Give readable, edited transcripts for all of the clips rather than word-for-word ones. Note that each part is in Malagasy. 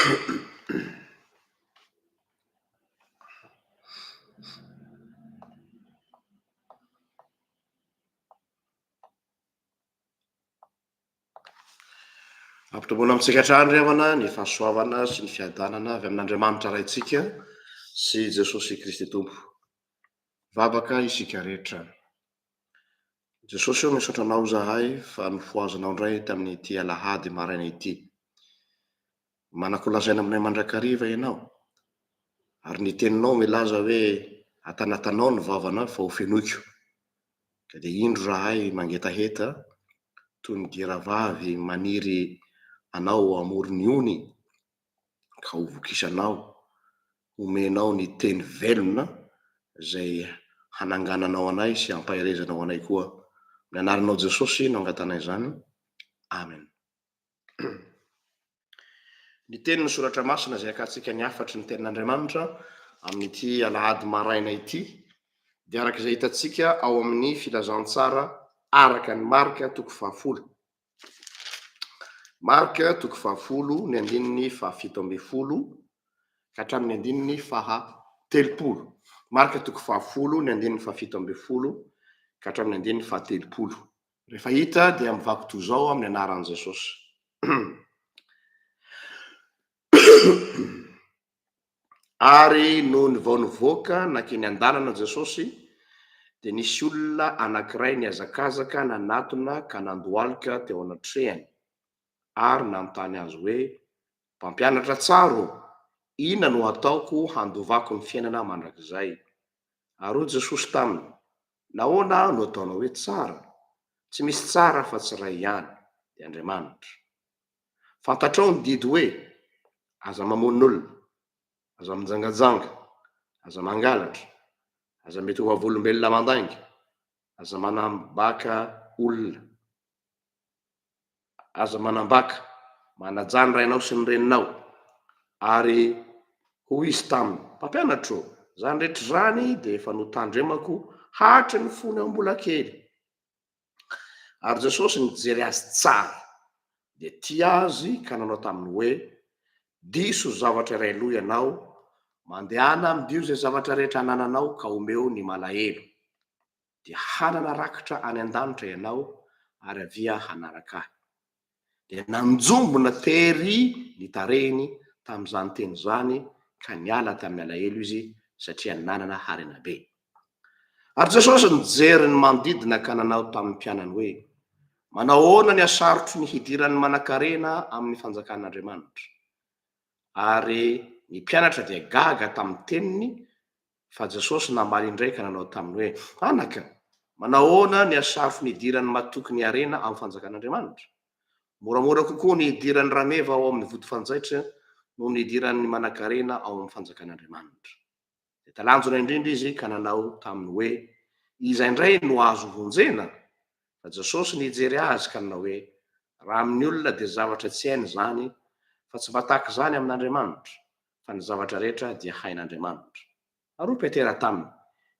Ampitombona amintsika hatrany revana ny fahasoavana sy ny fiadanana avy amin'Andriamanitra raintsika sy Jesosy Kristy Tompo. Vavaka isika rehetra. Jesosy eo misaotra anao zahay fa nifoazanao indray tamin'ity alahady maraina ity. Manakolazaina aminay mandrakariva ianao, ary ny teninao milaza hoe atanatanao ny vavana fa ho fenoiko. Ka dia indro rahay mangetaheta toy ny diravavy maniry anao amoron'ny ony, ka ho vokisanao, homenao ny teny velona zay hanangananao anay sy hampaherezanao anay koa. Ny anaranao Jesosy no angatanay izany. Amen. Ny tenin'ny soratra masina zay akantsika ny afatry ny tenin'Andriamanitra amin'ity alahady maraina ity, dia arak'izay hitantsika ao amin'ny filazantsara araka ny Marka toko 10. Marka toko 10 ny andininy 17 ka hatramin'ny andininy 30. Marka toko 10 ny andininy 17 ka hatramin'ny andininy 30. Rehefa hita dia mivako toy izao amin'ny anaran'i Jesosy. Ary no vao nivoaka nankeny an-dalana Jesosy, dia nisy olona anankiray niazakazaka nanatona ka nandohalika teo anatrehany, ary nanontany azy hoe, mpampianatra tsara, inona no ataoko handovako ny fiainana mandrakizay? Ary hoy Jesosy taminy, nahoana no ataonao hoe tsara? Tsy misy tsara fa tsy iray ihany, dia Andriamanitra. Fantatrao ny didy hoe, aza mamono olona, aza mijangajanga, aza mangalatra, aza mety ho avolombelona mandainga, aza manambaka olona, aza manambaka, manajany rainao sy ny reninao. Ary hoy izy taminy, mpampianatro, zany rehetra zany dia efa notandremako hatry ny fony aho mbola kely. Ary Jesosy nijery azy tsara, dia tia azy ka nanao taminy hoe, diso zavatra iray aloha ianao, mandehana amin'io zay zavatra rehetra anananao ka omeo ny malahelo, dia hanana rakitra any an-danitra ianao, ary avia hanaraka ahy. Dia nanjombona tery ny tarehiny tamin'izany teny zany, ka niala tamin'ny alahelo izy satria nanana harena be. Ary Jesosy nijery ny manodidina ka nanao tamin'ny mpianany hoe, manao ahoana ny asarotry ny hidiran'ny manan-karena amin'ny fanjakan'Andriamanitra? Ary ny mpianatra dia gaga tamin'ny teniny, fa Jesosy namaly indray ka nanao taminy hoe, anaka, manao ahoana ny asarotry ny hidiran'ny matoky ny harena amin'ny fanjakan'Andriamanitra? Moramora kokoa ny hidiran'ny rameva ao amin'ny vody fanjaitra no ny hidiran'ny manan-karena ao amin'ny fanjakan'Andriamanitra. Dia talanjona indrindra izy ka nanao taminy hoe, iza indray no azo vonjena? Fa Jesosy nijery azy ka nanao hoe, raha amin'ny olona dia zavatra tsy hainy zany, fa tsy mba tahaka izany amin'Andriamanitra, fa ny zavatra rehetra dia hain'Andriamanitra. Ary Petera taminy,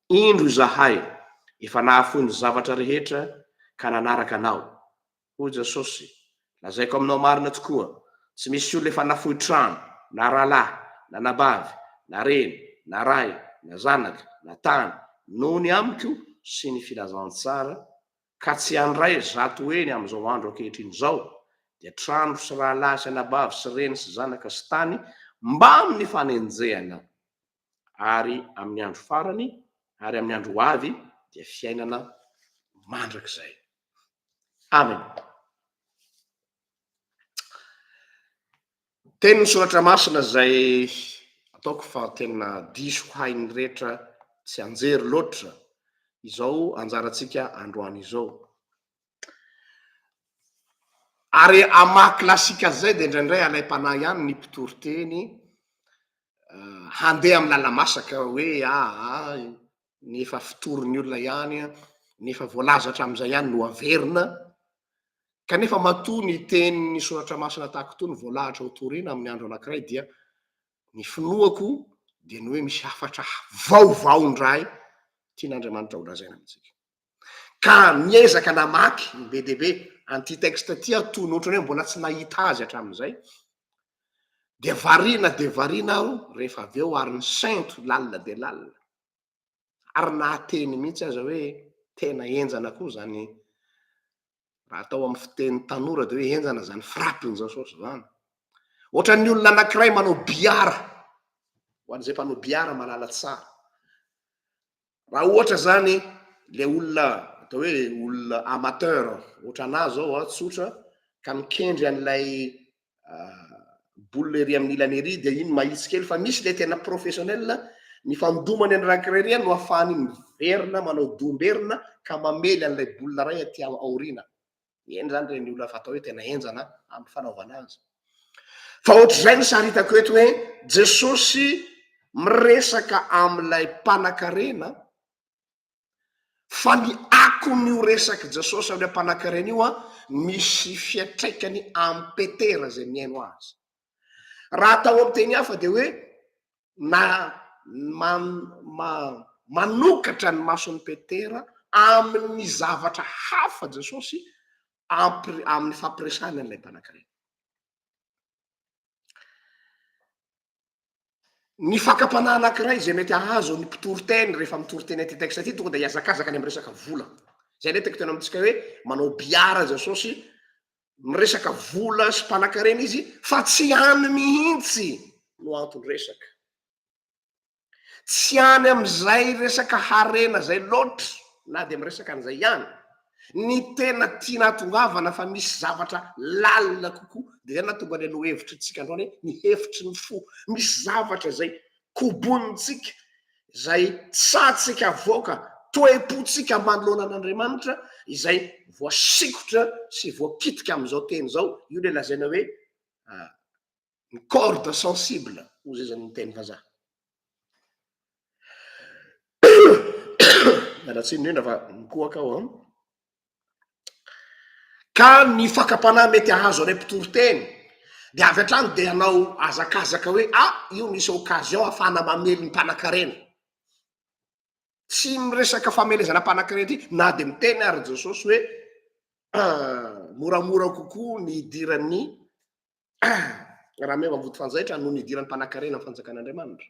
indro izahay efa nahafoy ny zavatra rehetra ka nanaraka anao. Hoy Jesosy, lazaiko aminao marina tokoa, tsy misy olona efa nafoy trano, na rahalahy, na nabavy, na reny, na ray, na zanaka, na tany, noho ny amiko sy ny filazantsara, ka tsy handray zato eny amin'izao andro ankehitriny izao, dia trano sy rahalahy sy nabavy sy reny sy zanaka sy tany mba amin'ny fanenjehana. Ary amin'ny andro farany, ary amin'ny andro avy, dia fiainana mandrakizay. Amen. Tenin'ny soratra masina zay ataoko fa tena diso hainy rehetra tsy anjery loatra izao anjarantsika androany izao. Ary amaky klasika zay dia indraindray alaim-panahy ihany ny mpitoroteny handeha amin'ny lala-masaka hoe ny efa fitoron'ny olona ihany, ny efa voalazatra amin'izay ihany no averina, kanefa matoa ny tenin'ny soratra masina tahaka itony voalahatra ho toriana amin'ny andro anankiray, dia ny finoako dia ny hoe misy hafatra vaovaondray tian'Andriamanitra ho lazaina amintsika. Ka miezaka namaky ny be deaibe an'ity texte ty toy ny ohatrany hoe mbola tsy nahita azy hatramin'izay, de variana aho rehefa avy eo ary ny sainto lalina de lalina ary nahateny mihitsy aza hoe tena enjana koa zany raha atao amy fiteny tanora de hoe enjana zany frappiny Jesosy zany ohatran'ny olona anankiray manao biara ho an'izay mpanao biara malala tsara raha ohatra zany le olona atao hoe olona amateur ohatra anazy zao a tsotra ka mikendry an'ilay boule ery amin'ny ilany ery de iny mahitsy kely fa misy le tena professionnel ny fandomany any rankirairia no ahafahany miverina manao domberina ka mamely an'ilay boule ray aty aorina eny zany reny olona fa atao hoe tena enjana amy fanaovana azy fa ohatr'izay ny saritako eto hoe Jesosy miresaka am'ilay mpanan-karena fa ny akon'io resaky Jesosy am'ilay mpanan-karena io a misy fiatraikany amy petera zay miaino azy raha atao amy teny hafa de hoe manokatra ny mason'ny petera amin'ny zavatra hafa Jesosy amin'ny fampiresany an'ilay mpanan-karena ny fakapana anankiray zay mety ahazo ny mpitoroteny rehefa mitoroteny aty texte aty tonga de hiazakazaka any amy resaka vola zay netako tena amitsika hoe manao biara Jesosy miresaka vola sy mpanan-karena izy fa tsy any mihitsy no antony resaka tsy any am'izay resaka harena zay loatra na de miresaka an'izay ihany ny tena tia natongavana fa misy zavatra lalina kokoa de zay natonga any aloha hevitry tsika androany hoe ny hevitry ny fo misy zavatra zay kobonitsika zay tsatsika avoaka toe-potsika manoloana an'Andriamanitra izay voasikotra sy voakitika am'izao teny zao io le lazaina hoe ny corde sensible ho zay zany ny teny vazaha mialatsiny indrindra fa mikoaka ao a ka ny fakapana mety ahazo any mpitoroteny de avy atrany de anao azakazaka hoe io misy occasion ahafana mamely ny mpanan-karena tsy miresaka famelezana mpanan-karena ty na de miteny ary Jesosy hoe moramora kokoa ny idiran'ny raha meva mivody fanjaitra no ny idiran'ny mpanan-karena amy fanjakan'Andriamanitra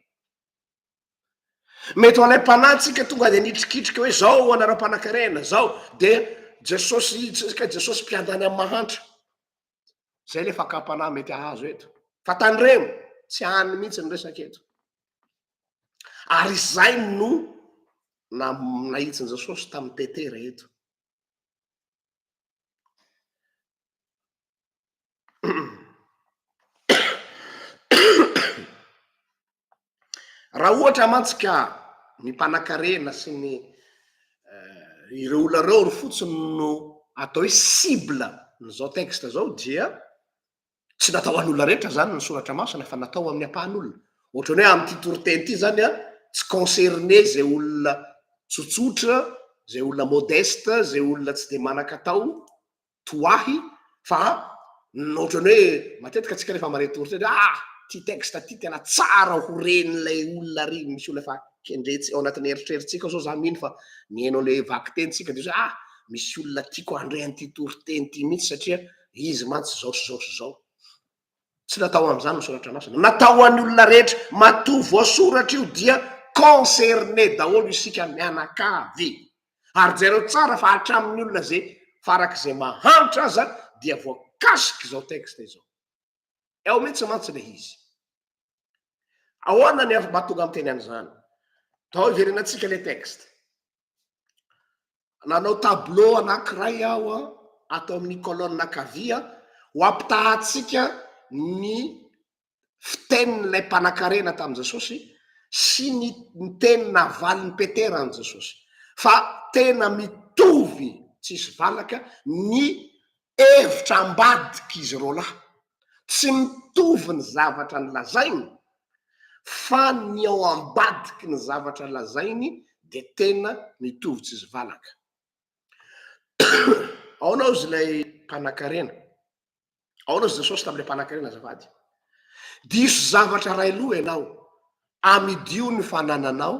mety ho anay mpanatsika tonga de nitrikitrika hoe zao anareo mpanan-karena zao de Jesosy tsika Jesosy mpiandany amy mahantra zay le fakapana mety ahazo eto fa tandremo tsy any mihitsy ny resaka eto ary zay no nahitsiny Jesosy tamin'ny petera eto raha ohatra mantsika ny mpanan-karena sy ny ireo olona reo ry fotsiny no atao hoe cible nyzao texte zao dia tsy natao an'olona rehetra zany ny soratra masina fa natao amin'ny ampahan'olona ohatrany hoe am'ty toroteny ty zany a tsy concerné zay olona tsotsotra zay olona modeste zay olona tsy de manan-katao toahy fa ohatrany hoe matetika atsika rehefa mare toroteny ty texte ty tena tsara ho ren'ilay olona ry misy olona fa kendretsy ao anatin'ny eritrerittsika zao za mino fa mihaino le vaky tenitsika de hoe misy olona tiako handray an'ty toroteny ty mihitsy satria izy mantsy zao sy zao sy zao tsy natao am'izany ny soratra masina natao an'ny olona rehetra matovy voasoratra io dia concerné daholo isika mianakavy ary jareo tsara fa hatramin'ny olona zay farak'izay mahantra aza dia voakasiky zao texte izao eo mihitsy mantsy le izy ahoana ny mahatonga amy teny an'izany tao iverenatsika le texte nanao tableau anankiray aho atao amin'ny colonne ankavia ho ampitahatsika ny fitenin'ilay mpanan-karena tamin'i Jesosy sy ny teny navalin'ny petera an' Jesosy fa tena mitovy tsisy valaka ny hevitra ambadiky izy reo lahy tsy mitovy ny zavatra nylazainy fa ny ao ambadiky ny zavatra lazainy de tena mitovy tsisy valaka aonao izy lay mpanan-karena aonao izy Jesosy tam'ilay mpanan-karena azafady diso zavatra ray loha ianao amidio ny fanananao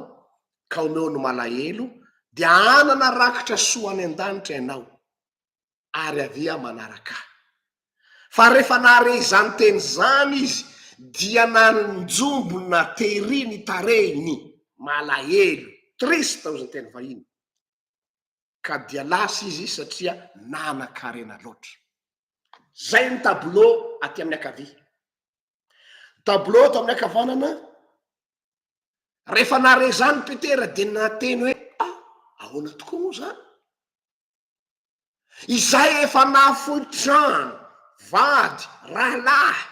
ka omeo ny malahelo de anana rakitra soany an-danitra ianao ary avia manaraka fa rehefa nahare izany teny zany izy dia nanjombona teriny tareny malahelo triste ao zany tena vahiny ka dia lasa izy satria nanakarena loatra. Zay ny tableau aty amin'ny akavia. Tableau to amin'ny akavanana rehefa nare zany Petera de nateny hoe ahoana tokoa moa zany izay efa nafoy trano vady rahalahy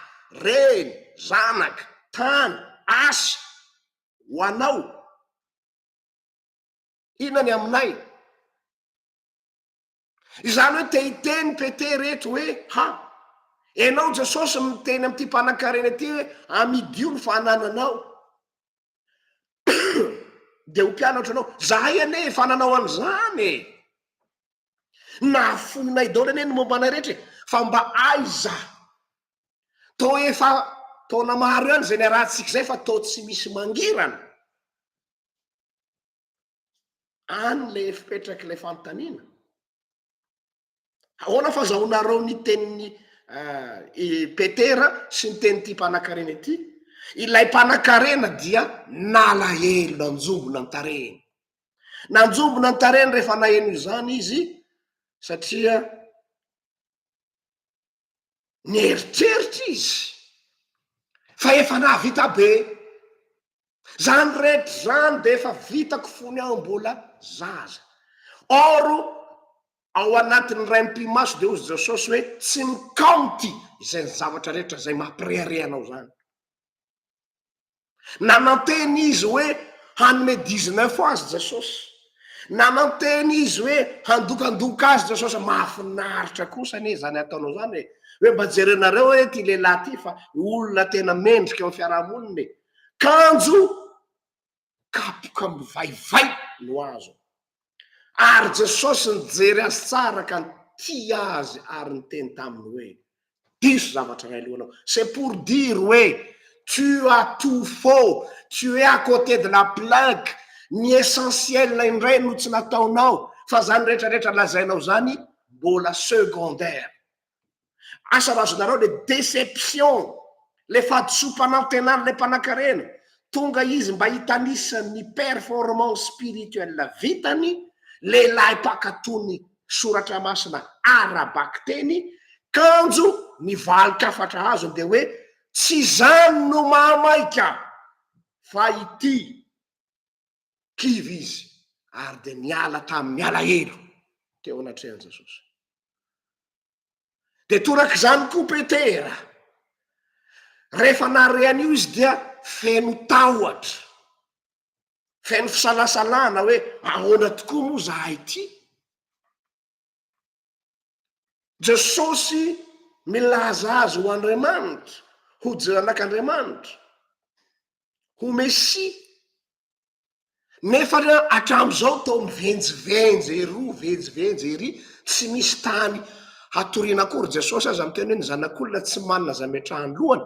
reny zanaka tany asa ho anao inany aminay izany hoe te hiteny Petera eto hoe ianao Jesosy miteny am'ty mpanan-karena aty hoe amidio ny fanananao de ho mpianatra anao zahay ane fa nanao an'izany nafonay daoly ane ny mombana rehetra fa mba aiza to efa taona maro ihany zay ny arahantsika zay fa to tsy misy mangirana any le fipetraky le fanontaniana ahoana fa zahonareo ny teniny Petera sy ny teny ty mpanan-karena ity ilay mpanan-karena dia nalahelo nanjombona ny tareny nanjombona ny tareny rehefa naheno izany izy satria nieritreritra izy fa efa nahavita be zany rehetra zany de efa vitako fony aho mbola zaza oro ao anatin'ny raim-pimaso de ozy Jesosy hoe tsy mikaonty izay ny zavatra rehetra zay mampireharehanao zany nananteny izy hoe hanome 19 azy Jesosy nananteny izy hoe handokandoka azy Jesosy mahafinaritra kosa ane zany ataonao zany hoe mba jerenareo hoe ty lehilahy ty fa olona tena mendrika amin'ny fiarahamoniny kanjo kapoka mivaivay no azo ary Jesosy nijery azy tsara ka ty azy ary niteny taminy hoe diso zavatra ray alohanao c'est pour dire hoe tu as tout faux, tu es à côté de la plaque, ny essentiel indray no tsy nataonao fa zany rehetrarehetra lazainao zany mbola secondaire. Asa razonareo le déception le fahadisom-panantenany le mpanan-karena tonga izy mba hitanisany performance spirituelle vitany lehilahy mpakatony soratra masina arabaky teny kanjo nivalikafatra azo de hoe tsy zany no mahamaika fa ity kivy izy ary de miala tamin'ny alahelo teo anatrehan Jesosy de toraky zany koa Petera rehefa narean'io izy dia feno tahotra feno fisalasalana hoe ahoana tokoa moa zahay ty Jesosy milaza azy ho Andriamanitra ho janak'Andriamanitra ho Mesia nefa atram'izao to mivenjivenjy eroa venjivenjy ery tsy misy tany hatoriana akory Jesosy azy amy teny hoe ny zanak'olona tsy manana zametrahany lohany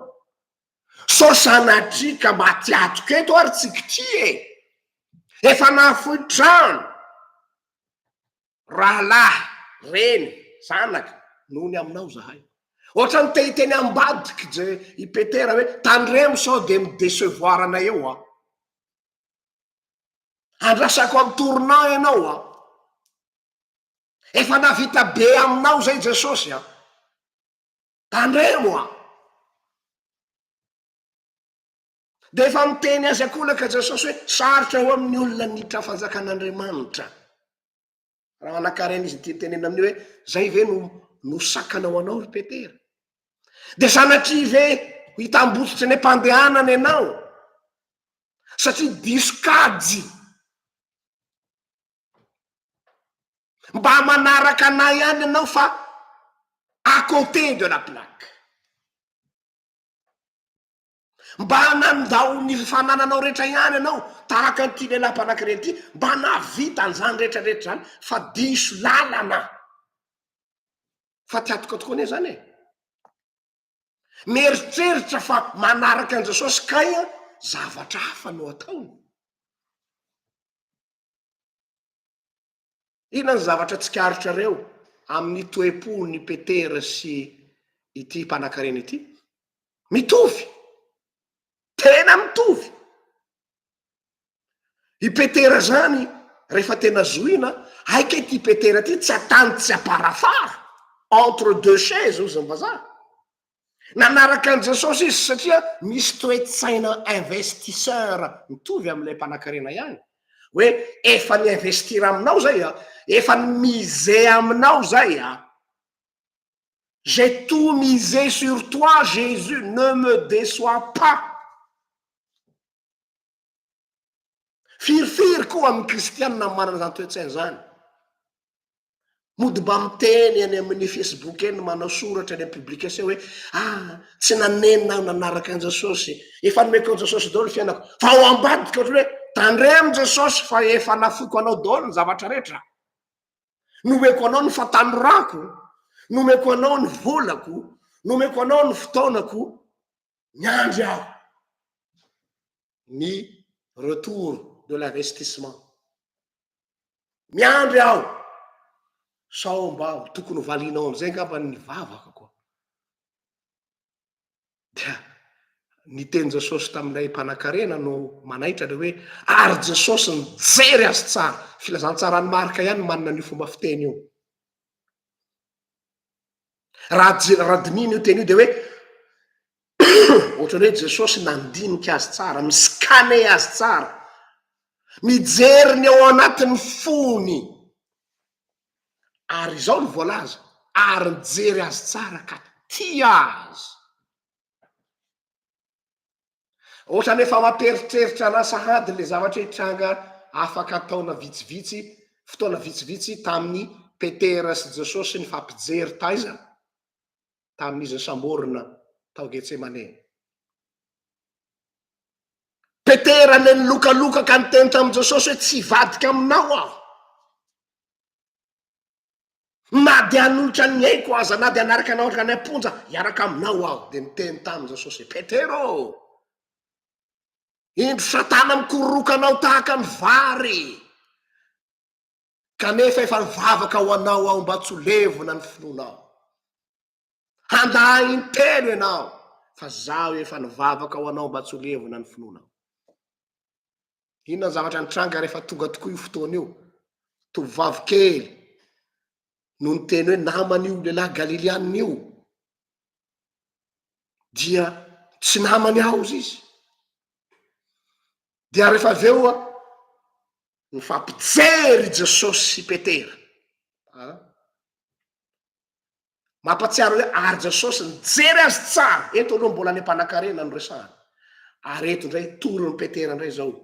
so sanatrika matiatoka eto ary tsiky efa nafoy trano rahalahy reny zanaka noho ny aminao zahay ohatra ny tehiteny ambadiky je i Petera hoe tandremo sao de midecevoir anay eo andrasako amy tournant ianao efa navita be aminao zay Jesosy tandremo de efa miteny azy akolaka Jesosy hoe sarotra ho amin'ny olona nitra fanjakan'Andriamanitra raha manan-karena izy tenena amin'ny hoe zay ve no sakanao anao ry Petera de sanatria ve hitambototry ny mpandehanana ianao satria diso-kajy mba manaraka anay ihany ianao fa à côté de la plaque mba nandao ny fanananao rehetra ihany ianao tahaka an'ity lehilahy mpanan-karena ity mba navita an'izany rehetrarehetra zany fa diso lalana fa tiatoka tokoa ane zany mieritreritra fa manaraka an Jesosy kay zavatra hafa no ataony ina ny zavatra tsikaritrareo amin'ny toe-pony Petera sy ity mpanan-karena ity mitovy mitovy. I petera zany rehefa tena zoina aika ty petera ty tsy atany tsy aparafara entre deux chaises ozy ny vazaha. Nanaraka an' jesosy izy satria misy toe-tsaina investisseur mitovy am'ilay mpanan-karena ihany hoe efa ny investira aminao zay a, efa ny mise aminao zay a. J'ai tout misé sur toi Jésus, ne me déçois pas. Firifiry koa amin'ny kristianina manana zany toe-tsaina zany. Mody mba miteny any amin'ny Facebook eny manao soratra any amin'ny publication hoe tsy nanenina aho nanaraka an Jesosy, efa nomeko an Jesosy daholo fiainako, fa ao ambadika ohatra hoe tandre am Jesosy fa efa nafoko anao daholo ny zavatra rehetra, nomeko anao ny fatanorako, nomeko anao ny volako, nomeko anao ny fotoanako, miandry aho ny retour de l'investissement, miandry aho sao mba tokony valinao am'izay ngamba ny vavaka koa. Dia niteny Jesosy tamin'ilay mpanan-karena no manaitra le hoe ary Jesosy nijery azy tsara. Filazantsarany Marika ihany manana an'io fomba fiteny io. Raha dininy io teny io de hoe ohatrany hoe Jesosy nandinika azy tsara, miskane azy tsara, mijery ny ao anatin'ny fony, ary izao ny voalaza, ary nijery azy tsara ka tia azy. Ohatrany efa mamperitreritra lasa hady le zavatra hitranga afaka ataona vitsivitsy, fotoana vitsivitsy tamin'ny Petera sy Jesosy ny fampijery taizana tamin'izy samborina tao Getsemane. Petera le nilokaloka ka niteny tamin' Jesosy hoe tsy vadika aminao aho, na de hanolotra ny aiko aza, na de hanaraka anao ka ny amponja, hiaraka aminao aho. De niteny tamin' Jesosy hoe Petera indro satana mikorokanao tahaka ny vary, kanefa efa nivavaka ho anao aho mba tsy ho levona ny finonao. Handahy intelo ianao fa zaho efa nivavaka ho anao mba tsy ho levona ny finonao. Inona zavatra nitranga rehefa tonga tokoa io fotoana io? Tovovavy kely no niteny hoe naman'io lehilahy Galilianina io dia tsy namany aozy izy. Dia rehefa aveo nifampijery Jesosy sy Petera. Mampatsiaro hoe ary Jesosy nijery azy tsara. Eto aloha mbola any mpanan-karena no resahana. Ary eto ndray torony Petera ndray zao.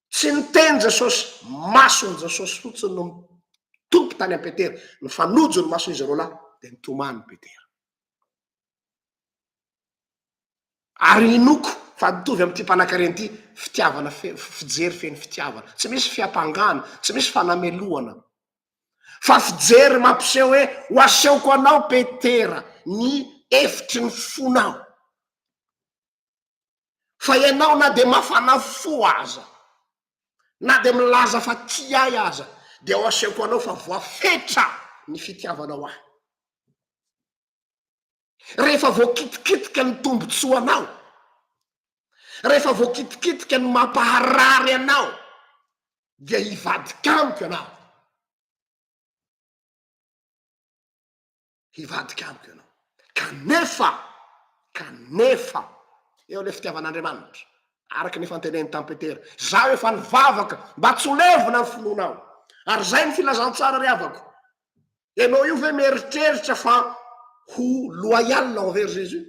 Tsy niteny Jesosy, masony Jesosy fotsiny no mitompo tany am Petera, ny fanojo ny maso izy roa lahy de nitomany Petera. Ary inoko fa nitovy am'ty mpanan-karena ty fitiavana, fijery feny fitiavana, tsy misy fiampangana, tsy misy fanameloana, fa fijery mampiseho hoe ho asehoko anao Petera ny efitry ny fonao, fa ianao na de mafana fo aza, na de milaza fa tia ahy aza, de ho asehoko anao fa voafetra ny fitiavanao ahy. Rehefa voakitikitika ny tombotsoa anao, rehefa voakitikitika ny mampaharary anao, dia hivadikamiko ianao, hivadikamiko ianao. Kanefa eo le fitiavan'Andriamanitra araky ny fanteneny tam Petera, zaho efa nivavaka mba tsy ho levona ny finonao. Ary zay ny filazantsara riavako. Ianao io ve mieritreritra fa ho loyal envers Jésus?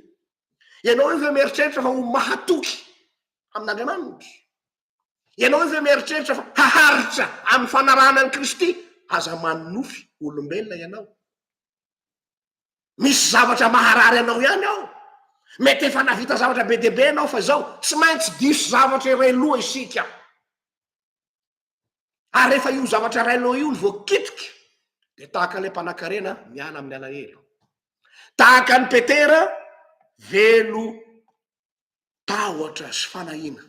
Ianao io ve mieritreritra fa ho mahatoky amin'Andriamanitra? Ianao io ve mieritreritra fa haharitra amin'ny fanarahana any Kristy? Aza manofy olombelona ianao. Misy zavatra maharary anao ihany ao. Mety efa navita zavatra be deabe anao fa zao tsy maintsy diso zavatra reloa isika. Ary rehefa io zavatra rainao io ny voakitiky, de tahaka le mpanan-karena miala amin'ny alahelo. Tahaka ny Petera, velo tahotra sy fanahina.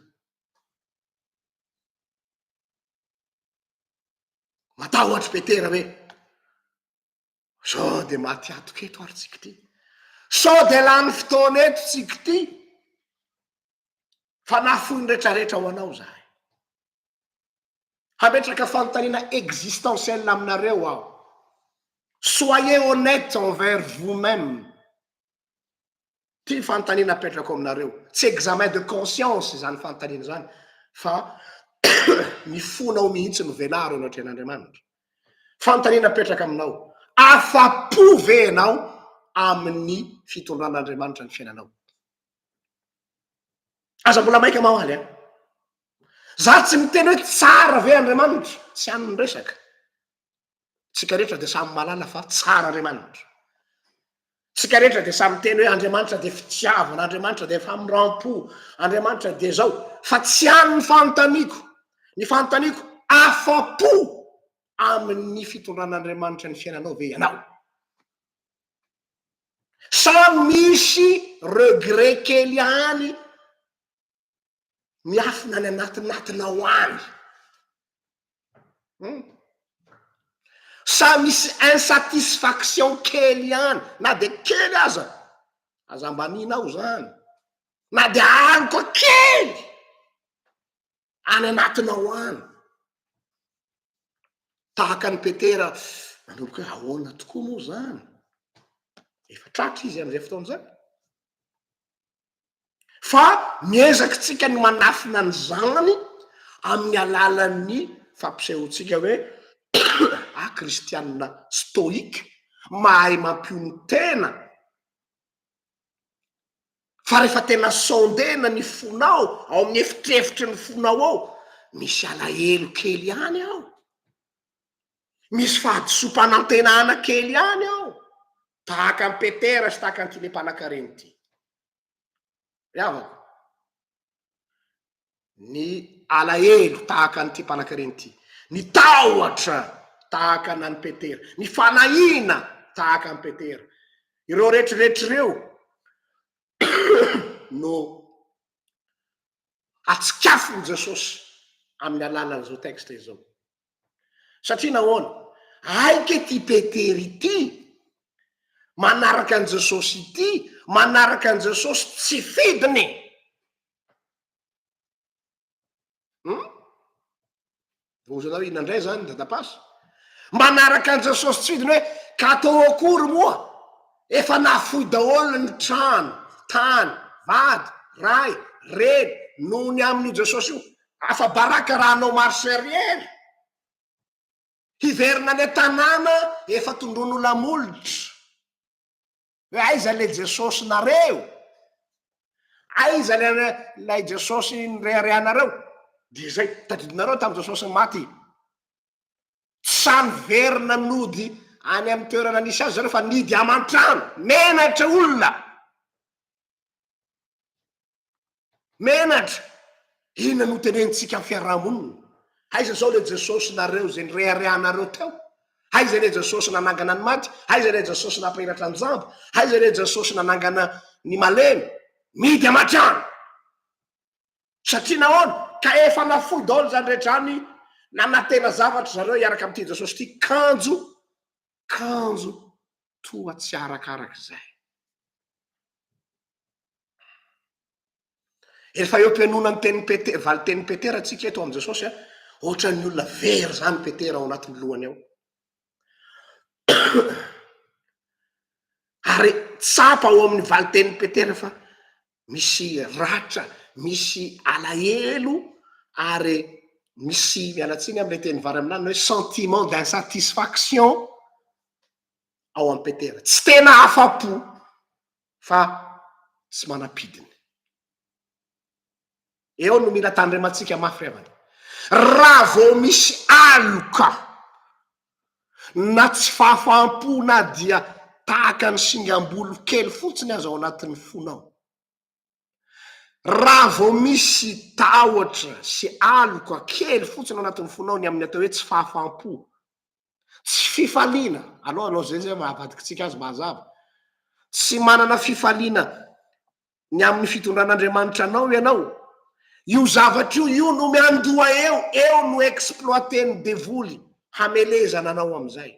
Matahotra Petera hoe sao de maty atoka eto ary tsika ty, sao de lany fotoana eto tsika ty, fa nafoiny rehetrarehetra ho anao zahay hametraka fanontaniana existentielle aminareo aho soyez honnête envers vous-même ty fanontaniana apetrako aminareo tsy examen de conscience zany fanontaniana zany fa mifonao mihitsy no venaro anao tren'andriamanitra fanontaniana apetraka aminao afa-po ve anao amin'ny fitondran'andriamanitra ny fiainanao aza mbola maika mahoaly a za tsy miteny hoe tsara ve andriamanitra tsy anony resaka tsika rehetra de samy malala fa tsara andriamanitra tsika rehetra de samy teny hoe andriamanitra de fitiavana andriamanitra de famiram-po andriamanitra de zao fa tsy any ny fanontaniako afa-po amin'ny fitondran'andriamanitra ny fiainanao ve ianao sa misy regret kely any miafina any anatinatinao any sa misy insatisfaction kely any na de kely aza ambaninao zany na de any koa kely any anatinao any tahaka ny petera manomboka hoe ahoana tokoa moa zany efa tratra izy am'izay fotoana zany fa miezaky tsika ny manafina ny zany amin'ny alalan'ny fampisehotsika hoe kristianina stoika mahay mampiono tena fa rehefa tena sondena ny fonao ao amin'ny efitrefitry ny fonao ao misy alahelo kely any ao misy fahadisompanantenana kely any ao tahaka ny petera sy tahaka ny ty le mpanan-kareny ty iavako ny alahelo tahaka ny ty mpanan-kareny ty ny tahotra tahaka nany petera ny fanahina tahaka ny petera ireo rehetrirehetr'ireo no atsikafony jesosy amin'ny alalan'izao texte izao satria nahoana aike ty petery ity manaraka an' jesosy ity manaraka an' jesosy tsy fidiny vozanao inandray zany dadapasy manaraka an' jesosy tsy fidiny hoe ka atao akory moa efa nafoy daholo ny trano tany vady ray reny noho ny amin'io jesosy io afa baraka raha anao marseriery hiverina any tanàna efa tondron'olamolitra hoe aiza le jesosy nareo aiza lay jesosy nyreharehanareo de zay tadidinareo tamy jesosy maty samy verina nody any amy toerana nisy azy zareo fa nidy aman-trano menatra olona menatra ina no tenenitsika amy fiarahamonina aiza zao le jesosy nareo zay nyreharehanareo teo aiza le jesosy nanangana ny maty aiza le jesosy nampahiratra ny jambo aiza le jesosy nanangana ny malemy midy aman-trano satria nahoana ka efa nafoy daholo zany rehetrany nanatena zavatra zareo iaraka am'ty jesosy ty kanjo toa tsy arakaraky zay efa eo mpianona ny tenin'ny petera valy tenin'ny petera tsika eto am' jesosy ohatran'ny olona very zany petera ao anatin'ny lohany ao ary tsapa ao amin'ny valy tenin'ny petera fa misy ratra misy alahelo ary misy mialatsiny am'le teny vary aminany hoe sentiment d'insatisfaction ao am' petera tsy tena afa-po fa tsy manapidiny eo no mila tandrematsika mafy avany raha vao misy aloka na tsy fahafam-po na dia tahaka ny singam-bolo kely fotsiny azy ao anatin'ny fonao raha vao misy tahotra sy aloka kely fotsiny ao anatin'ny fonao ny amin'ny atao hoe tsy fahafam-po tsy fifaliana aloha anao zay zay mahavadiky tsika azy mahazava tsy manana fifaliana ny amin'ny fitondran'andriamanitra anao ianao io zavatry io no miandoha eo no exploiteny devoly hamelezana anao am'izay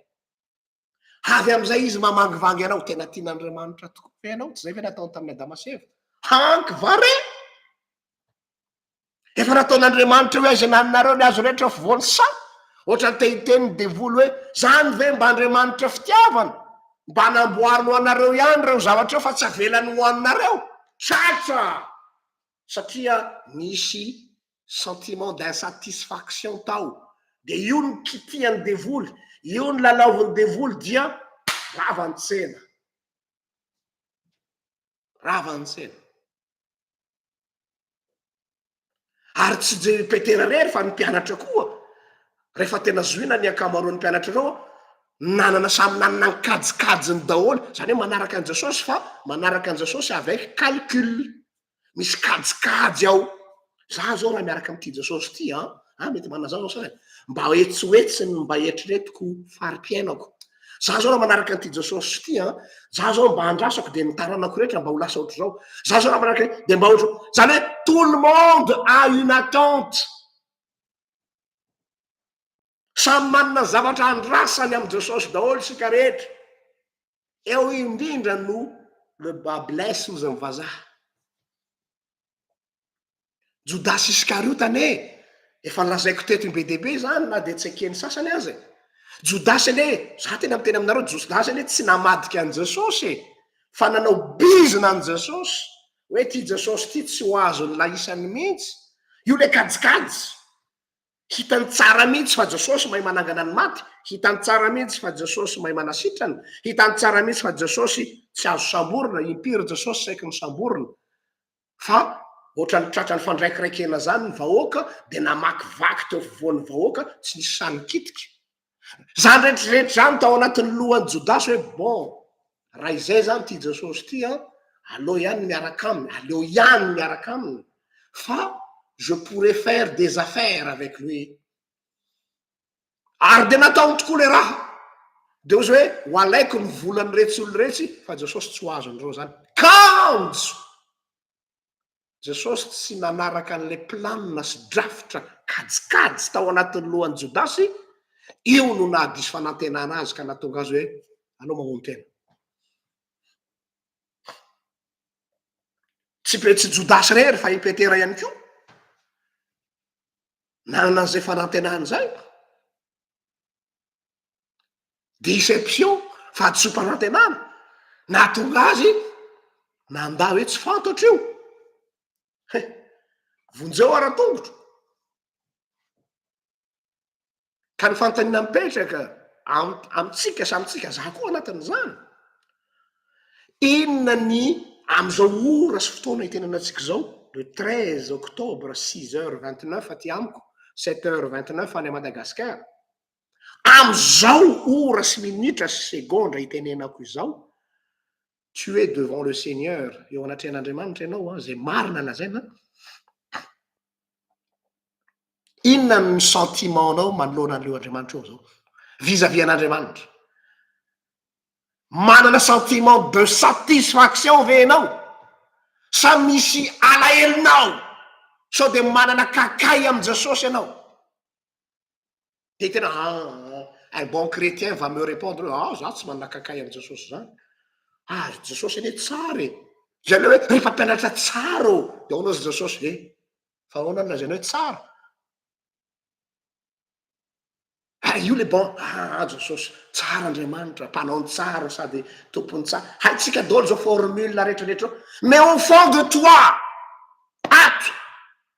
avy am'izay izy mamangivangy anao tena tian'andriamanitra tokoa fe anao tsy zay fe nataony tamin'ny adama sy eva hanky vare efa nataon'andriamanitra hoe aiza naninareo ny azo rehetra fivoany sa ohatra ny tehiteny devoly hoe zany ve mba andriamanitra fitiavana mba namboariny ho anareo ihany reo zavatra eo fa tsy avelany ho aninareo tratra satria misy sentiment d'insatisfaction tao de io ny kitiany devoly io ny lalaoviny devoly dia ravantsena ravantsena ary tsy je petera rery fa ny mpianatra koa rehefa tena zoina ny akamaroan'ny mpianatra reo nanana samy nanana ny kajikajiny daholy zany hoe manaraka an' jesosy fa manaraka an' jesosy avec calcul misy kajikajy ao za zao raha miaraka am'ty jesosy ty mety manazao zao sa mba etsoetsiny mba etreretiko farim-piainako za zao raha manaraka an'ty jesosy ty za zao mba andrasako de nitaranako rehetra mba ho lasa ohatry zao za zao raha manaraka de mba ohatro zany hoe tout le monde a une attente samy manana zavatra andrasany am' jesosy daholo sika rehetra eo indrindra no le bablesse ozy amy vazaha jodasy iskariotany efa lazaiko teto be dehibe zany na de tsy ekeny sasany azy jodasy ane za tena miteny aminareo jodasy ane tsy namadika an' jesosy fa nanao bizina an' jesosy hoe ty jesosy ty tsy ho azony laisany mihitsy io le kajikajy hitany tsara mihitsy fa jesosy mahay manangana ny maty hitany tsara mihitsy fa jesosy mahay manasitrana hitany tsara mihitsy fa jesosy tsy azo samborona impiry jesosy saiky ny samborona fa ohatra ny tratra ny fandraikiraikena zany ny vahoaka de namakivaky teo fivoan'ny vahoaka tsy nisy sanykitika zany rehetrarehetra zany tao anatin'ny lohan'ny jodasy hoe bon raha izay zany ty jesosy ty aleo ihany miaraka aminy aleo ihany miaraka aminy fa je pourrais faire des affaires avec lui ary de nataony tokoa le raha de ozy hoe ho alaiko ny volany retsy olo rehetsy fa jesosy tsy ho azon'reo zany kanjo jesosy tsy nanaraka an'le planina sy drafitra kajikajy tao anatin'ny lohan'ny jodasy io no nahadisy fanantenana azy ka natonga azy hoe anao magnony tena tsy petsy jodasy rery fa ipetera ihany ko nanana an'izay fanantenany zay déception fa tsy sompanantenana natonga azy nanda hoe tsy fantatra io vonjeo ara-tongotro ka ny fantanina mipetraka amitsika samytsika za koa anatin'izany inona ny am'izao ora sy fotoana hitenanatsika zao le 13 octobre 6h29 aty amiko 7h29 any Madagasikara am'izao ora sy minitra sy segondra hitenenako izao tu es devant le Seigneur eo anatrehan'Andriamanitra ianao zay marina lazaina inona ny sentimentanao manoloana an'leo Andriamanitra eo zao vis-à-vis an'Andriamanitra manana sentiment de satisfaction ve ianao sa misy alahelinao sao de manana kakay am' jesosy ianao de tena un bon chrétien va me répondre za tsy manana kakay am' jesosy zany jesosy ane tsara zay le hoe rehefa mpianatra tsara o de aonao zy jesosy fa ahoana ny lazanao hoe tsara io le bon jesosy tsara Andriamanitra mpanao tsara sady tompony tsara haitsika daholo zao formule rehetrarehetra mais au fond de toi ato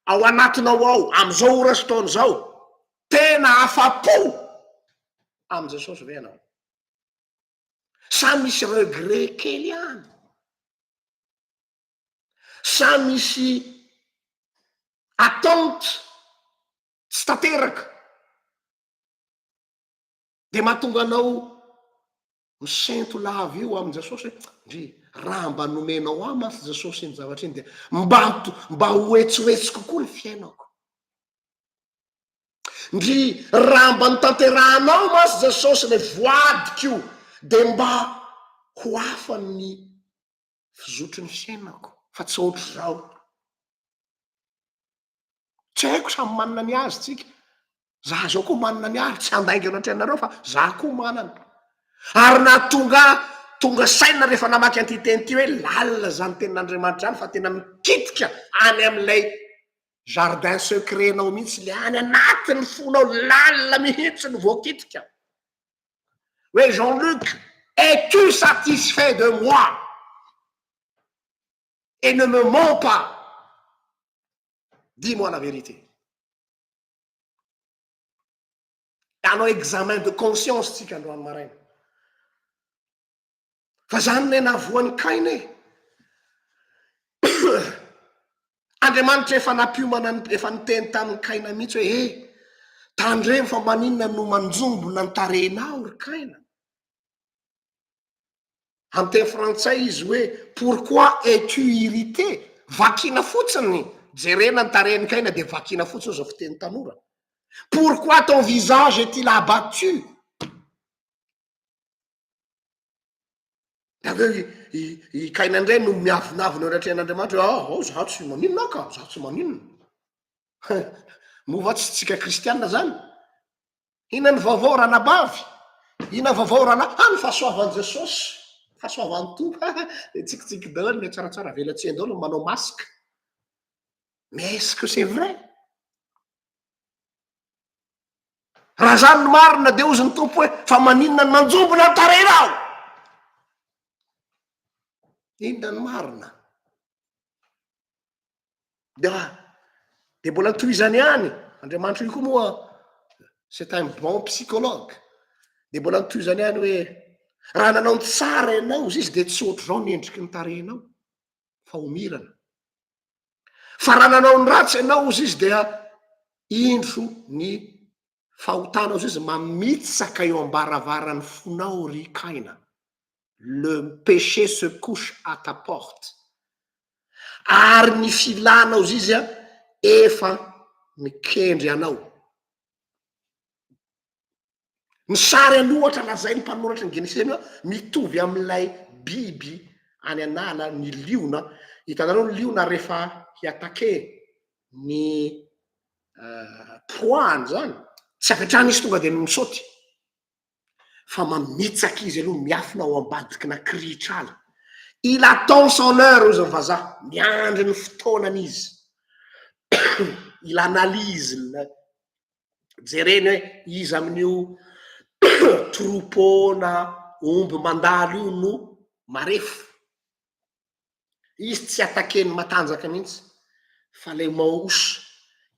ao anatinao ao am'izao ora sy taony zao tena afa-po am' jesosy ve anao sa misy regret kely any sa misy attente tsy tanteraka de mahatonga anao misento lava io am' jesosy ndry raha mba nomenao masy jesosy iny zavatra iny de mba hoetsoetsy kokoa ny fiainako ndry raha mba nitanterahanao masy jesosy le voadik'io de mba ho afany fizotry ny fiainako fa tsy ohatry zao tsy haiko samy manana ny azy tsika za zao koa manana ny azy tsy andaingy anatrehanareo fa za koa manana ary na tonga saina rehefa namaky anty teny ty hoe lalina zany tenin'Andriamanitra zany fa tena mikitika any am'lay jardin secretnao mihitsy le any anatiny fonao lalina mihitsy ny voakitika hoe Jean-Luc, es-tu satisfait de moi et ne me mens pas, dis-moi la vérité. Hanao examen de conscience tsika androany maraina fa zany ne navoan'ny kaina Andriamanitra efa nampiomana efa niteny tamin'ny kaina mihitsy hoe tandremo fa maninona no manjombona ny tarenao ry kaina. Amin'ny teny frantsay izy hoe pourquoi es-tu irrité? Vakina fotsiny jerena ny taren'ny kaina de vakina fotsiny zao fiteny tanora. Pourquoi ton visage est-il abattu? I kaina indray no miavinavina eo anatrehan'Andriamanitra hoe zaho tsy maninona ka, zaho tsy maninona. Mova tsy tsika kristianina zany. Ina ny vaovao ranabavy, ina vaovao rana ny fahasoavan'i Jesosy, fahasoavan'ny tompo. Tsikitsiky daholo le tsaratsara velatsia daholo manao masque. Mais est-ce que c'est vrai? Raha zany no marina de ozy ny tompo hoe fa maninona ny manjombona ny tarenao. Inona ny marina? De mbola tohizany ihany Andriamanitra io koa moa c'est un bon psychologue. De mbola tohizany ihany hoe raha nanao ny tsara ianao izy de tsy ohatr'izao ny endriky ny tarenao fa homirana. Fa raha nanao ny ratsy ianao izy dia indro ny fahotanao izy mamitsaka eo ambaravarany fonao ry kaina. Le péché se couche à ta porte. Ary ny filanao izy efa mikendry anao. Ny sary anohatra lazay ny mpanoratra ny Genesisy mitovy amin'ilay biby any anala ny liona. Hitanareo ny liona rehefa hiatake ny proany zany tsy apetrahany izy tonga de misaoty fa mamitsaky izy aloha miafina ao ambadikina krihitr'ala. Il attend son heure ozy ny vazaha, miandry ny fotoanany izy. Il analyse jereny hoe izy amin'io troupeau na omby mandalo io no marefo. Izy tsy atakeny matanjaka mihitsy fa le maosy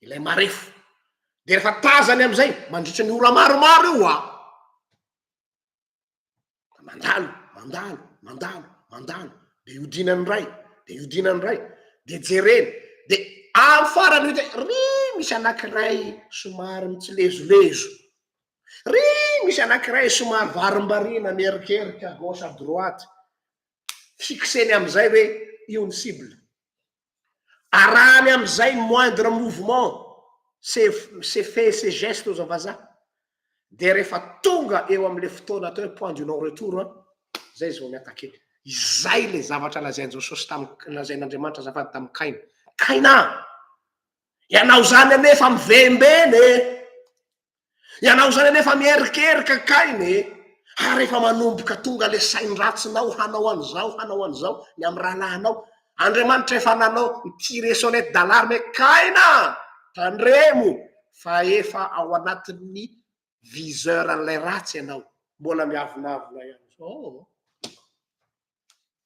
ilay marefo. De rehefa tazany am'izay mandritra ny ora maromaro io mandalo de iodinany ray de jereny de amy farany misy anankiray somary mitsilezolezo, misy anankiray somary varimbarina mierikerika gauche à droite, fixeny am'izay hoe io ny cible. Arahany am'izay moindre mouvement c'est fait ces gestes ozy vazaha. De rehefa tonga eo am'le fotoana atao hoe point du non retour zay izy vao miatake. Izay le zavatra lazainy Jesosy lazain'Andriamanitra azafady tamin'ny kaina. Kaina, ianao zany anefa mivembeny, ianao zany anefa mierikerika kainy, ary rehefa manomboka tonga le sain-dratsinao hanao an'izao ny amy rahalahinao, Andriamanitra efa nanao tiré sonnette d'alarme kaina, tandremo fa efa ao anatin'ny viseur an'ilay ratsy ianao. Mbola miavinavina ihany.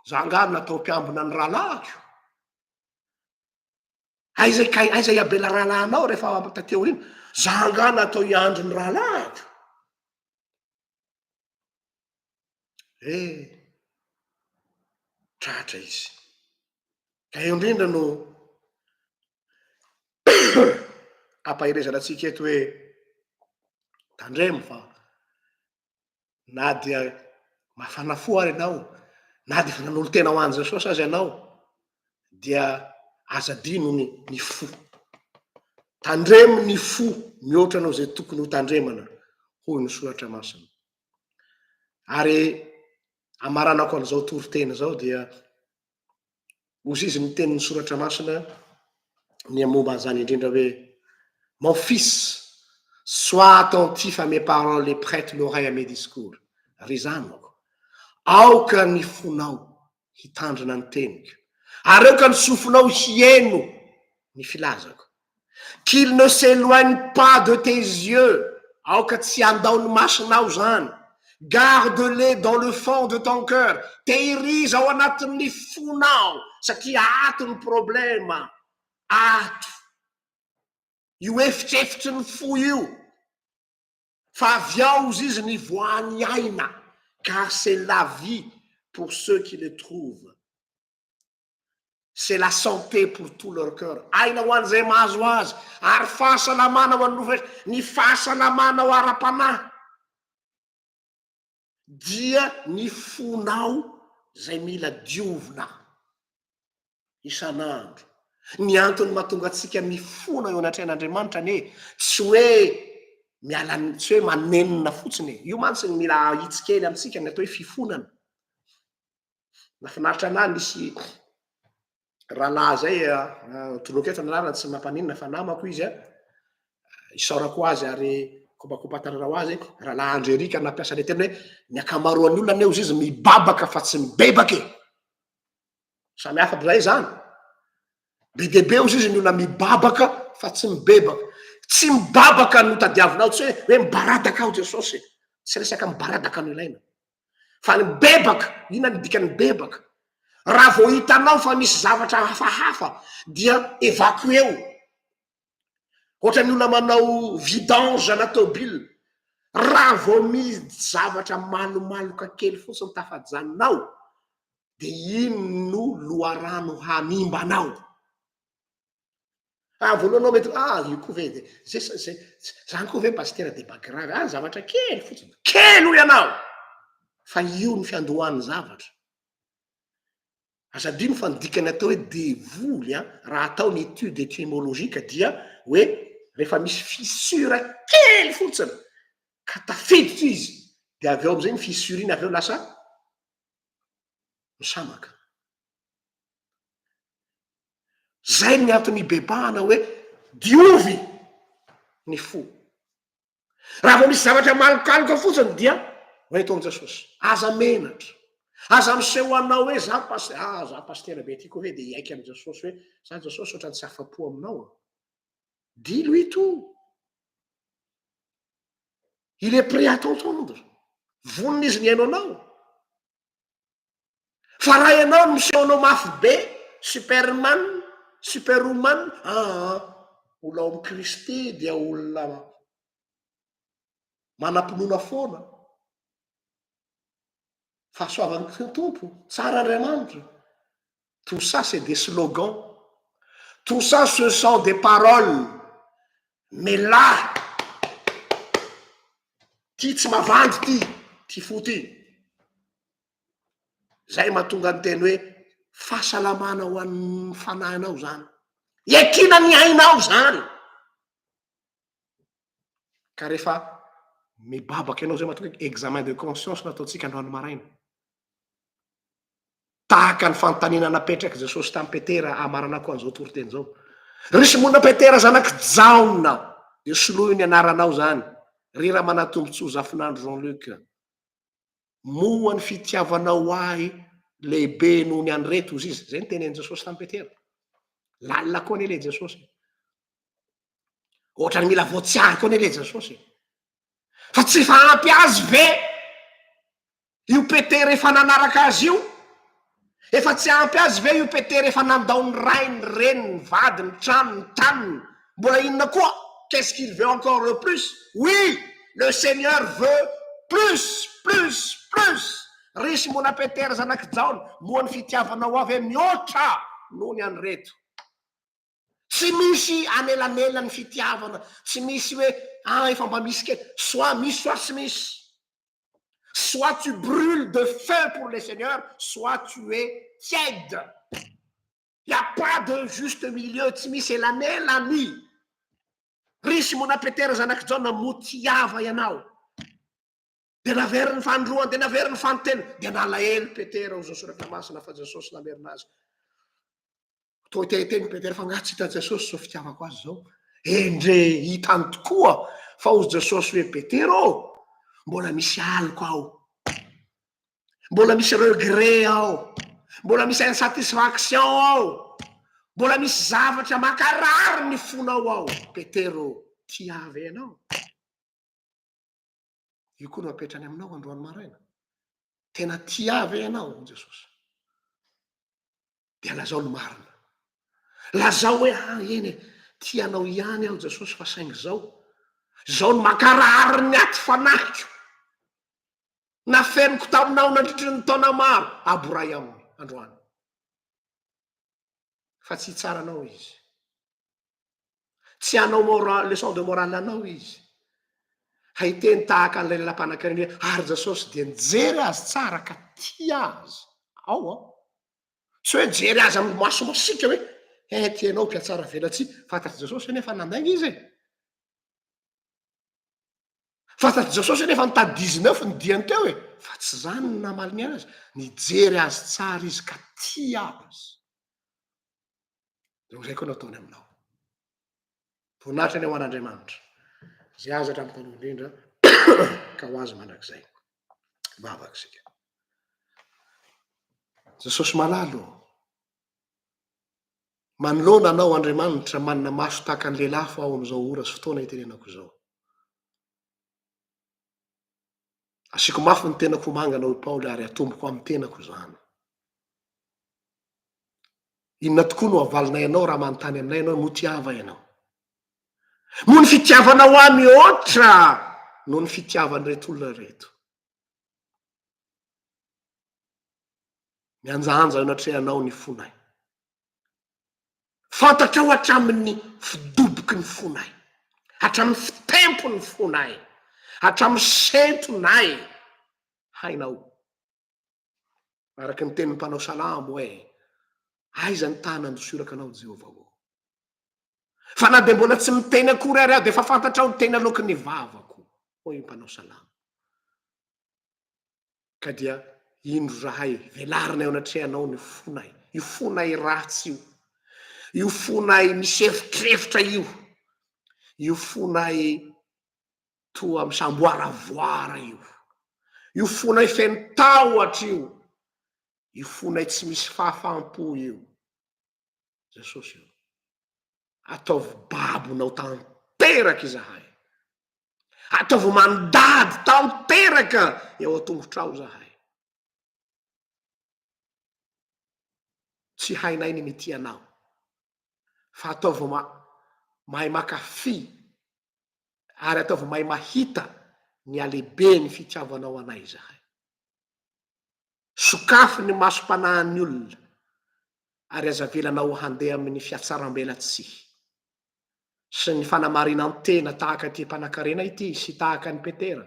Za nga natao mpiambina ny rahalahiko. Aiza iabela rahalahinao rehefa tateo iny. Za nga natao iandro ny rahalahiko. Tratra izy. Ka eo indrindra no ampahirezana antsika eto hoe tandremo fa na dia mafana fo ary ianao, na dia fa nanolo tena ho any Jesosy azy ianao, dia aza dino ny fo. Tandremo ny fo mihoatra anao zay tokony ho tandremana, hoy ny soratra masina. Ary amaranako an'izao toriteny zao dia ozy izy ny tenin'ny soratra masina ny momba an'izany indrindra hoe mon fils, sois attentif à mes paroles et prête l'oreille à mes discours. Ry zanako, aoka ny fonao hitandrina ny teniko, ary aoka ny sofonao hieno ny filazako. qu'il ne s'éloigne pas de tes yeux, aoka tsy andaony masinao zany, garde-les dans le fond de ton cœur, tehiriza ao anatin'ny fonao satria ato ny problema, ato io efitrefitry ny fo io, fa avy ao izy ny voany aina, car c'est la vie pour ceux qui le trouvent, c'est la santé pour tout leur cœur. Aina ho an'izay mahazo azy, ary fahasalamana ho an'ny ny fahasalamana ho ara-panahy dia ny fonao zay mila diovina isan'andro. Ny antony mahatonga atsika mifona eo anatrehan'Andriamanitra ne tsy hoe miala tsy hoe manenina fotsiny, io mantsy mila hitsikely amitsika ny atao hoe fifonana. Nafinaritra anahy nisy rahalahy zay toloky eto anarana tsy mampaninona fa namako izy isaorako azy ary kobakobatararao azy rahalahy Andrerika nampiasa le tena hoe ny akamaroan'ny olona neo izy mibabaka fa tsy mibebaky, samy hafa zay zany. Be debe ozy izy ny olona mibabaka fa tsy mibebaka, tsy mibabaka no tadiavinao tsy hoe mibaradaka ao Jesosy, tsy resaka mibaradaka no ilaina, fa ny mibebaka, ina ny dikany bebaka. Raha vao hitanao fa misy zavatra hafahafa dia évacué eo, ohatra ny olona manao vidange na tôbily, raha vao misy zavatra malomaloka kely fotsiny tafajanonao de iny no loharano hanimbanao. Voalohanao mety io koa ve zany koa ve pasteur de bagrave, zavatra kely fotsiny, kely ho ianao, fa io ny fiandohan'ny zavatra. Azadino fa nidikany atao hoe devoly raha atao ny étude étymologique dia hoe rehefa misy fissure kely fotsiny ka tafiditra izy de avy ao am'izay ny fissure iny avy ao lasa misamaka. Zay ny antony bebahana hoe diovy ny fo. Raha vao misy zavatra malokaloka fotsiny dia hoeto am Jesosy, aza menatra, aza miseho anao hoe za pasteur be ty koa hoe de iaiky am Jesosy hoe za Jesosy ohatrany tsy afa-po aminao. Dis-lui tout. Il est prêt à t'entendre. Vonona izy ny hainao anao. Fa raha ianao no misehonao mafy be, superwoman, olona ao am Kristy dia olona manam-pinoana foana, fahasoavan'ny tompo, tsara Andriamanitra. Tout ça c'est des slogans. Tout ça ce sont des paroles. Mais là, ty tsy mavandy ty fo ty. Zay mahatonga ny teny hoe fahasalamana ho an'ny fanahinao zany. Iakina ny ainao zany. Ka rehefa mibabaky ianao zay mahatonga examen de conscience nataotsika androany maraina. Tahaka ny fanontaniana napetraky Jesosy tamy Petera amarana koa an'izao toriteny zao. Ry Simona Petera zanaky Jaona, de soloy ny anaranao zany. Ry raha manatombontsy ho zafinandro Jean-Luc. Moa ny fitiavanao ahy lehibe noho ny anreto izy. Zay ny tenen'i Jesosy tamy Petera. Lalina koa nele Jesosy. Ohatrany mila voatsiahy koa nele Jesosy. Fa tsy faampy azy ve io Petera efa nanaraka azy io? Efa tsy ampy azy ve io Petera efa nandao ny rainy, reniny, vadiny, tranony, taniny? Mbola inona koa? Qu'est-ce qu'il veut encore le plus? Oui, le Seigneur veut plus. Ry Simona Petera zanaky Jaona, moa ny fitiavanao avy mihoatra noho ny anreto. Tsy misy anelanela ny fitiavana, tsy misy hoe efa mba misy kely, soit misy soit tsy misy. Soit tu brûles de feu pour le Seigneur, soit tu es tiède. Il n'y a pas de juste milieu, tsy misy elanelany. Ry Simona Petera zanaky Jaona motiava ianao. De naveriny fandroany, de naveriny fanontena, de nalaelo Petera ho Jesosy rehefa masina fa Jesosy namerina azy. To iteteny Petera fa ngatsy hita Jesosy so fitiavako azy zao. Endre hitany tokoa fa ho Jesosy hoe Petera mbola misy aliko ao, mbola misy regret ao, mbola misy insatisfaction ao. mbola misy zavatra makarary ny fonao ao. Petero, tiavy anao. Io koa no apetrany aminao androany maraina. Tena tiavy ianao Jesosy. Dia lazao ny marina. Lazao hoe eny tianao ihany aho Jesosy fa saingy zao no makarary ny aty fanahiko. Nafeniko taminao nandritry ny taona maro. Aboray aminy androany. Fa tsy hitsaranao izy. Tsy hanao leçon de morale anao izy. Haiteny tahaka an'ilay lelam-panan-karena ary Jesosy dia nijery azy tsara ka tia azy. Ao. Tsy hoe jery azy amin'ny maso masika hoe tianao mpiatsara velatsy. Fantatry Jesosy nefa nandainga izy e. Fantatry Jesosy nefa nitady 19 ny diany teo e. Fa tsy zany ny namaliny azy. Nijery azy tsara izy ka tia azy. Zay koa nataony aminao. Voninahitra ny ao an'Andriamanitra. Zay azy hatramin'ny taloha indrindra ka ho azy mandrakizay. Vavaka sika. Jesosy malalo. Manoloana anao Andriamanitra manana maso tahaka ny lehilahy fa ao amin'izao ora sy fotoana itenenako izao. Asiako mafy ny tenako manganao Paoly ary atomboko amin'ny tenako izany. Inona tokoa no avalinay ianao raha manontany aminay ianao no tiava ianao. Mo ny fitiavanao amy oatra no ny fitiavan'ireto olona reto. Mianjanja anatrehanao ny fonay. Fantatrao hatramin'ny fidoboky ny fonay. Hatramin'ny fitempo ny fonay. Hatramin'ny sentonay. Hainao. Araky ny tenin'ny mpanao salamo hoe aiza ny tany andosoraka anao Jehovah o. Fa na de mbola tsy miteny akory ary aho de fa fantatrao ny tena loky ny vavako. Hoy mpanao salamo. Ka dia indro zahay velarinay anatrehanao ny fonay. Io fonay ratsy io. Io fonay misy efitrefitra io. Io fonay toa misamboaravoara io. Io fonay feno tahotra io. Io fonay tsy misy fahafampo io. Jesosy io. Ataovy babonao tanteraka izahay. Ataovy mandady tanteraka eo atongotrao zahay. Tsy hainay ny mitianao. Fa ataovy mahay makafy ary ataovy mahay mahita ny alehibe ny fitiavanao anay zahay. Sokafy ny masom-panahin'ny olona ary azavelanao handeha amin'ny fiatsaram-belatsihy sy ny fanamarinantena tahaka ty mpanan-karena ity sy tahaka ny Petera.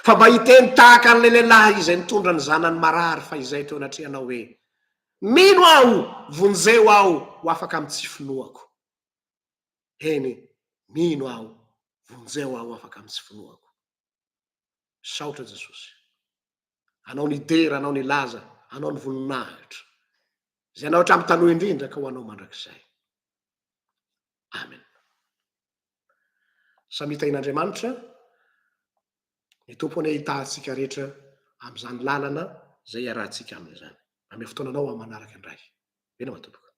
Fa mba hiteny tahaka an'ilay lehilahy izay nitondra ny zanany marary fa izay teo anatrehanao hoe mino aho, vonjeo aho ho afaka amin'ny tsy finoako. Eny, mino aho, vonjeo aho afaka amin'ny tsy finoako. Saotra Jesosy. Anao ny dera, anao ny laza, anao ny voninahitra. Zay anao hatramin'ny taloha indrindra ka ho anao mandrakizay. Amen. Samitain'Andriamanitra, ny tompony ahitatsika rehetra amin'izany lalana zay iarahantsika amin'izany. Ame fotoananao amin'ny manaraka indray. Bena matomboka.